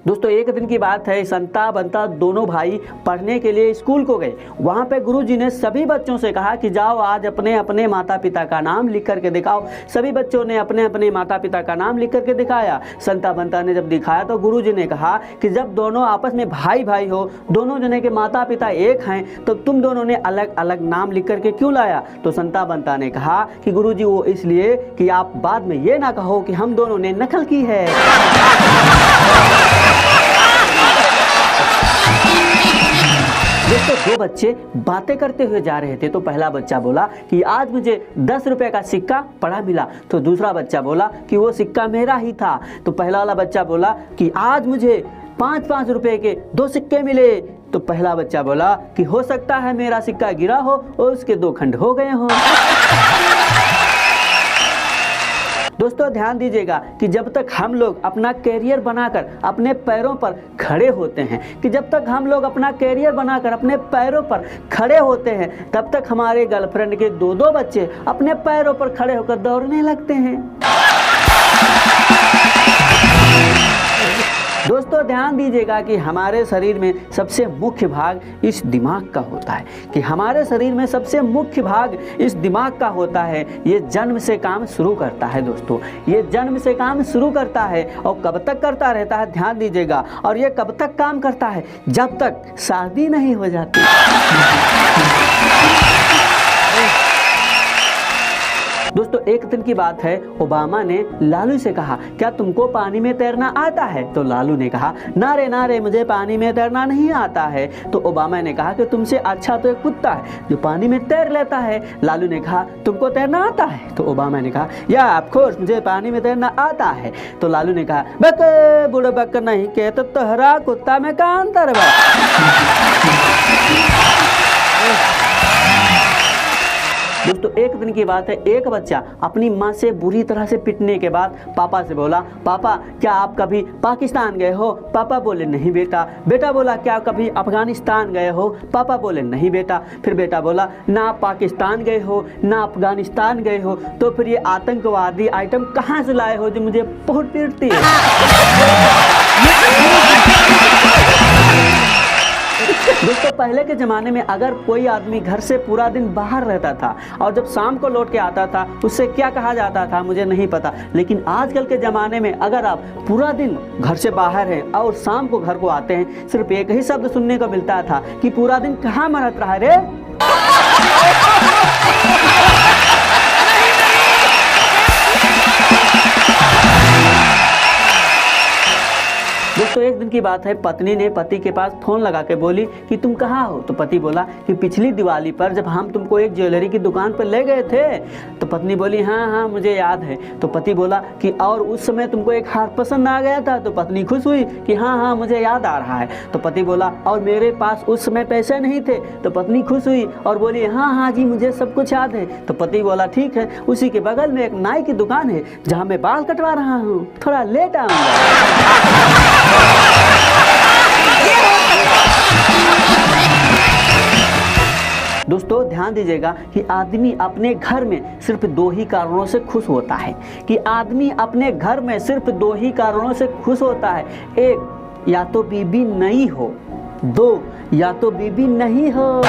दोस्तों एक दिन की बात है, संता बंता दोनों भाई पढ़ने के लिए स्कूल को गए। वहाँ पे गुरुजी ने सभी बच्चों से कहा कि जाओ आज अपने अपने माता पिता का नाम लिख करके दिखाओ। सभी बच्चों ने अपने अपने माता पिता का नाम लिख करके दिखाया। संता बंता ने जब दिखाया तो गुरुजी ने कहा कि जब दोनों आपस में भाई भाई हो, दोनों जने के माता पिता एक हैं, तो तुम दोनों ने अलग अलग नाम लिख करके क्यों लाया? तो संता बंता ने कहा कि गुरुजी वो इसलिए कि आप बाद में ये ना कहो कि हम दोनों ने नकल की है। दोस्तों दो बच्चे बातें करते हुए जा रहे थे तो पहला बच्चा बोला कि आज मुझे 10 रुपए का सिक्का पड़ा मिला। तो दूसरा बच्चा बोला कि वो सिक्का मेरा ही था। तो पहला वाला बच्चा बोला कि आज मुझे 5-5 रुपए के 2 सिक्के मिले। तो पहला बच्चा बोला कि हो सकता है मेरा सिक्का गिरा हो और उसके 2 खंड हो गए हों। दोस्तों ध्यान दीजिएगा कि जब तक हम लोग अपना कैरियर बनाकर अपने पैरों पर खड़े होते हैं, कि जब तक हम लोग अपना कैरियर बनाकर अपने पैरों पर खड़े होते हैं, तब तक हमारे गर्लफ्रेंड के 2-2 बच्चे अपने पैरों पर खड़े होकर दौड़ने लगते हैं। दोस्तों ध्यान दीजिएगा कि हमारे शरीर में सबसे मुख्य भाग इस दिमाग का होता है, कि हमारे शरीर में सबसे मुख्य भाग इस दिमाग का होता है। ये जन्म से काम शुरू करता है दोस्तों, ये जन्म से काम शुरू करता है और कब तक करता रहता है ध्यान दीजिएगा। और ये कब तक काम करता है? जब तक शादी नहीं हो जाती। दोस्तों एक दिन की बात है, ओबामा ने लालू से कहा क्या तुमको पानी में तैरना आता है? तो लालू ने कहा ना रे मुझे पानी में तैरना नहीं आता है। तो ओबामा ने कहा कि तुमसे अच्छा तो एक कुत्ता है जो पानी में तैर लेता है। लालू ने कहा तुमको तैरना आता है? तो ओबामा ने कहा या ऑफ कोर्स मुझे पानी में तैरना आता है। तो लालू ने कहा बक बूढ़े बक नहीं के तो तोहरा कुत्ता में का अंतर बा। दोस्तों एक दिन की बात है, एक बच्चा अपनी माँ से बुरी तरह से पिटने के बाद पापा से बोला पापा क्या आप कभी पाकिस्तान गए हो? पापा बोले नहीं बेटा। बेटा बोला क्या कभी अफगानिस्तान गए हो? पापा बोले नहीं बेटा। फिर बेटा बोला ना आप पाकिस्तान गए हो ना अफगानिस्तान गए हो, तो फिर ये आतंकवादी आइटम कहाँ से लाए हो जो मुझे बहुत पीटती है? दोस्तों पहले के ज़माने में अगर कोई आदमी घर से पूरा दिन बाहर रहता था और जब शाम को लौट के आता था उससे क्या कहा जाता था मुझे नहीं पता, लेकिन आजकल के ज़माने में अगर आप पूरा दिन घर से बाहर हैं और शाम को घर को आते हैं, सिर्फ एक ही शब्द सुनने को मिलता था कि पूरा दिन कहाँ मरत रहा रे। दोस्तों एक दिन की बात है, पत्नी ने पति के पास फोन लगा के बोली कि तुम कहाँ हो? तो पति बोला कि पिछली दिवाली पर जब हम तुमको एक ज्वेलरी की दुकान पर ले गए थे। तो पत्नी बोली हाँ मुझे याद है। तो पति बोला कि और उस समय तुमको एक हार पसंद आ गया था? तो पत्नी खुश हुई कि हाँ मुझे याद आ रहा है। तो पति बोला और मेरे पास उस समय पैसे नहीं थे? तो पत्नी खुश हुई और बोली हाँ जी मुझे सब कुछ याद है। तो पति बोला ठीक है, उसी के बगल में एक नाई की दुकान है जहाँ मैं बाल कटवा रहा हूँ, थोड़ा लेट आऊँगा। दोस्तों ध्यान दीजिएगा कि आदमी अपने घर में सिर्फ 2 ही कारणों से खुश होता है, कि आदमी अपने घर में सिर्फ 2 ही कारणों से खुश होता है। 1 या तो बीबी नई हो, 2 या तो बीबी नहीं हो।